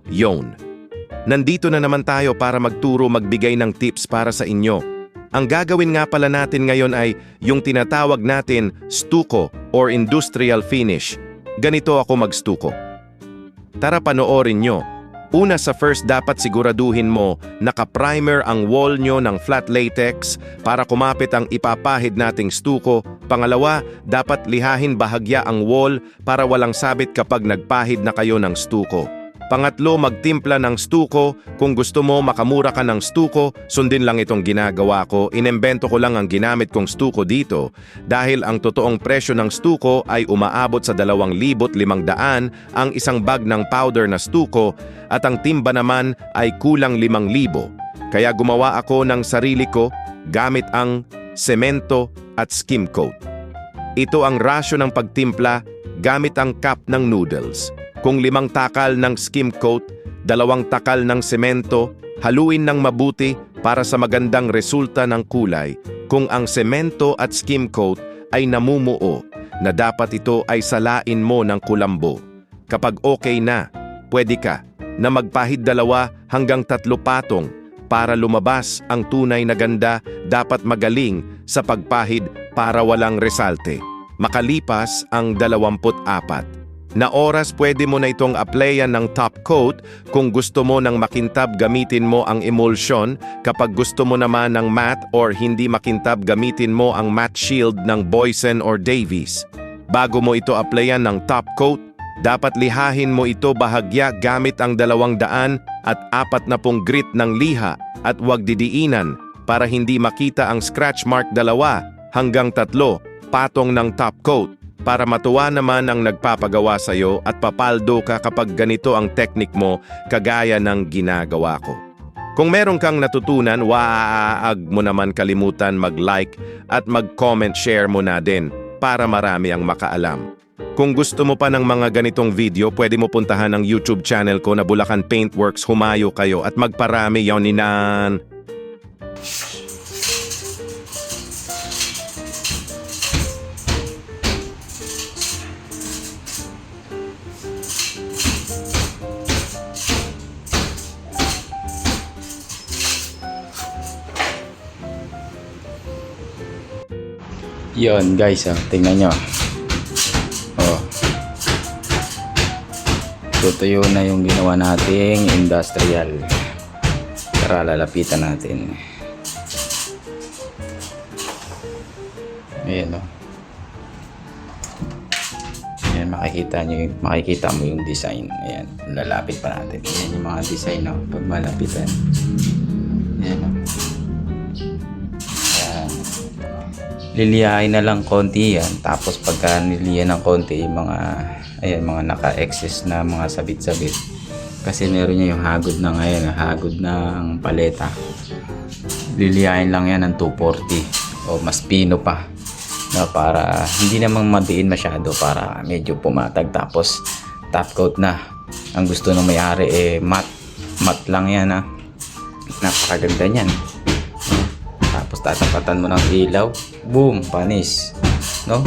Yon. Nandito na naman tayo para magbigay ng tips para sa inyo. Ang gagawin nga pala natin ngayon ay yung tinatawag natin stucco or industrial finish. Ganito ako mag-stucco. Tara panoorin nyo. Una sa first, dapat siguraduhin mo naka-primer ang wall nyo ng flat latex para kumapit ang ipapahid nating stucco. Pangalawa, dapat lihahin bahagya ang wall para walang sabit kapag nagpahid na kayo ng stucco. Pangatlo, magtimpla ng stucco. Kung gusto mo makamura ka ng stucco, sundin lang itong ginagawa ko. Inembento ko lang ang ginamit kong stucco dito dahil ang totoong presyo ng stucco ay umaabot sa 2,500 ang isang bag ng powder na stucco at ang timba naman ay kulang 5,000. Kaya gumawa ako ng sarili ko gamit ang semento at skim coat. Ito ang rasyo ng pagtimpla gamit ang cup ng noodles. Kung 5 takal ng skim coat, 2 takal ng semento, haluin ng mabuti para sa magandang resulta ng kulay. Kung ang semento at skim coat ay namumuo, na dapat ito ay salain mo ng kulambo. Kapag okay na, pwede ka na magpahid 2 hanggang 3 patong para lumabas ang tunay na ganda. Dapat magaling sa pagpahid para walang resalte. Makalipas ang 24 na oras, pwede mo na itong applyan ng top coat. Kung gusto mo ng makintab, gamitin mo ang emulsion. Kapag gusto mo naman ng matte or hindi makintab, gamitin mo ang matte shield ng Boysen or Davies. Bago mo ito applyan ng top coat, dapat lihahin mo ito bahagya gamit ang 240 grit ng liha at huwag didiinan para hindi makita ang scratch mark. 2 hanggang 3 patong ng top coat para matuwa naman ang nagpapagawa sa'yo at papaldo ka kapag ganito ang teknik mo kagaya ng ginagawa ko. Kung meron kang natutunan, waag mo naman kalimutan mag-like at mag-comment, share mo na din para marami ang makaalam. Kung gusto mo pa ng mga ganitong video, pwede mo puntahan ang YouTube channel ko na Bulacan Paintworks. Humayo kayo at magparami yoninan. Yon guys, tingnan nyo. Tutuyo na yung ginawa nating industrial. Tara, lalapitan natin. Ayan o. Ayan, makikita mo yung design. Ayan, lalapit pa natin. Ayan yung mga design o, pag malapitan. Ayan o. Liliyain na lang konti yan, tapos pagka niliyan ng konti yung mga naka-excess na mga sabit-sabit, kasi meron niya yung hagod ng paleta. Liliyain lang yan ng 240 o mas pino pa, no, para hindi namang madiin masyado, para medyo pumatag. Tapos top coat na. Ang gusto ng may-ari matte lang yan, napakaganda niyan. Tapos tatapatan mo ng ilaw, boom, panis, no?